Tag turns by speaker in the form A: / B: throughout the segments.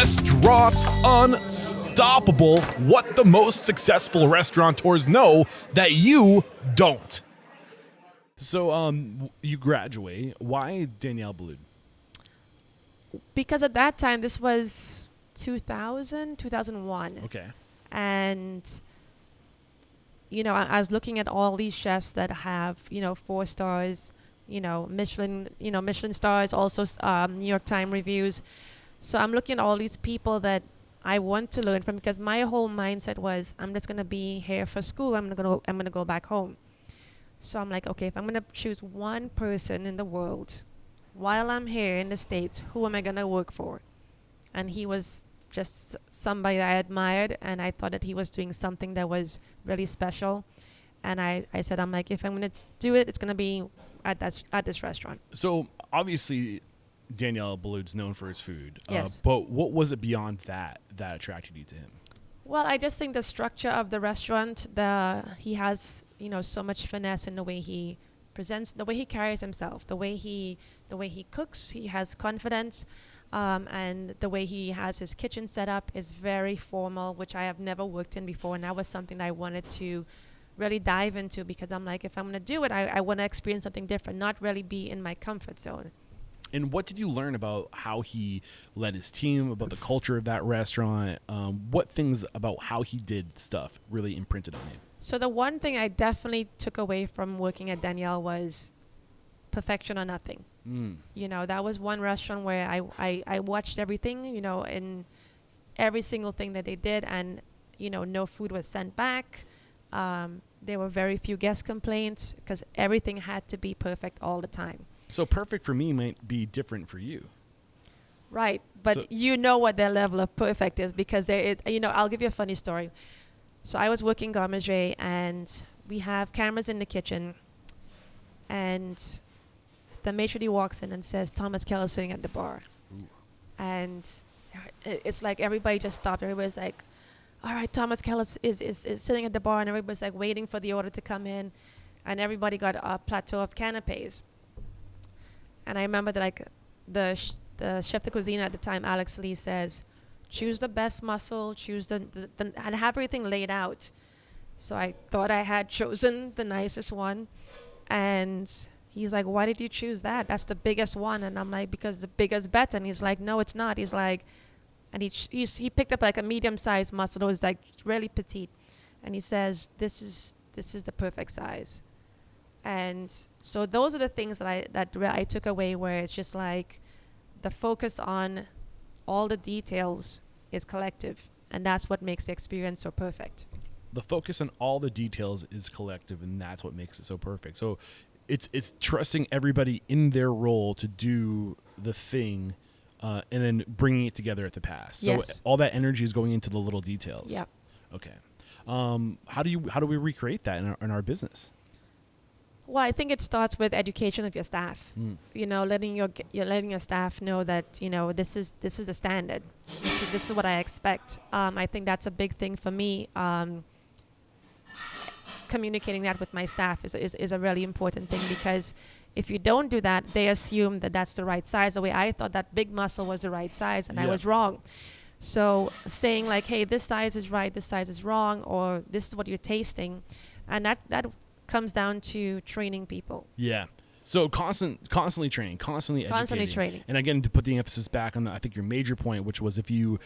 A: Restaurant Unstoppable. What the most successful restaurateurs know that you don't. So, you graduate. Why Daniel Boulud?
B: Because at that time, this was 2001.
A: Okay.
B: And, I was looking at all these chefs that have, 4 stars, Michelin stars, also New York Times reviews. So I'm looking at all these people that I want to learn from, because my whole mindset was, I'm just going to be here for school. I'm going to go back home. So I'm like, okay, if I'm going to choose one person in the world while I'm here in the States, who am I going to work for? And he was just somebody I admired, and I thought that he was doing something that was really special. And I said, I'm like, if I'm going to do it, it's going to be at this restaurant.
A: So obviously, Daniel Boulud's known for his food.
B: Yes.
A: But what was it beyond that attracted you to him?
B: Well, I just think the structure of the restaurant, he has, so much finesse in the way he presents, the way he carries himself, the way he cooks. He has confidence, and the way he has his kitchen set up is very formal, which I have never worked in before, and that was something that I wanted to really dive into, because I'm like, if I'm going to do it, I want to experience something different, not really be in my comfort zone.
A: And what did you learn about how he led his team, about the culture of that restaurant? What things about how he did stuff really imprinted on you?
B: So the one thing I definitely took away from working at Daniel was perfection or nothing. That was one restaurant where I watched everything, and every single thing that they did, and, no food was sent back. There were very few guest complaints, because everything had to be perfect all the time.
A: So perfect for me might be different for you.
B: Right. But
A: So
B: what their level of perfect is, because I'll give you a funny story. So I was working Gourmet, and we have cameras in the kitchen, and the maitre d' walks in and says, Thomas Keller's sitting at the bar.
A: Ooh.
B: And it's like everybody just stopped. Everybody's like, all right, Thomas Keller is sitting at the bar, and everybody's like waiting for the order to come in, and everybody got a plateau of canapes. And I remember that the chef de cuisine at the time, Alex Lee, says, choose the best mussel, choose and have everything laid out. So I thought I had chosen the nicest one, and he's like, why did you choose that? That's the biggest one. And I'm like, because the bigger's better. And he's like, no, it's not. He's like, and he picked up like a medium-sized mussel. It was like really petite, and he says, this is the perfect size. And so those are the things that I took away, where it's just like the focus on all the details is collective, and that's what makes the experience so perfect.
A: The focus on all the details is collective, and that's what makes it so perfect. So it's trusting everybody in their role to do the thing, and then bringing it together at the pass. So
B: Yes.
A: all that energy is going into the little details.
B: Yep.
A: Okay. How do we recreate that in our business?
B: Well, I think it starts with education of your staff. Letting your staff know that this is the standard. This is what I expect. I think that's a big thing for me. Communicating that with my staff is a really important thing, because if you don't do that, they assume that that's the right size. The way I thought that big mussel was the right size, and I was wrong. So saying like, hey, this size is right, this size is wrong, or this is what you're tasting, and that comes down to training people.
A: Yeah. So constantly training, constantly educating. And again, to put the emphasis back on I think your major point, which was if you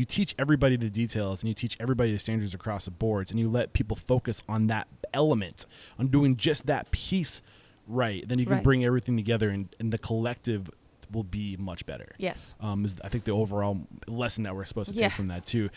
A: teach everybody the details, and you teach everybody the standards across the boards, and you let people focus on that element, on doing just that piece right, then you can bring everything together, and the collective will be much better.
B: Yes.
A: Is I think the overall lesson that we're supposed to take from that too.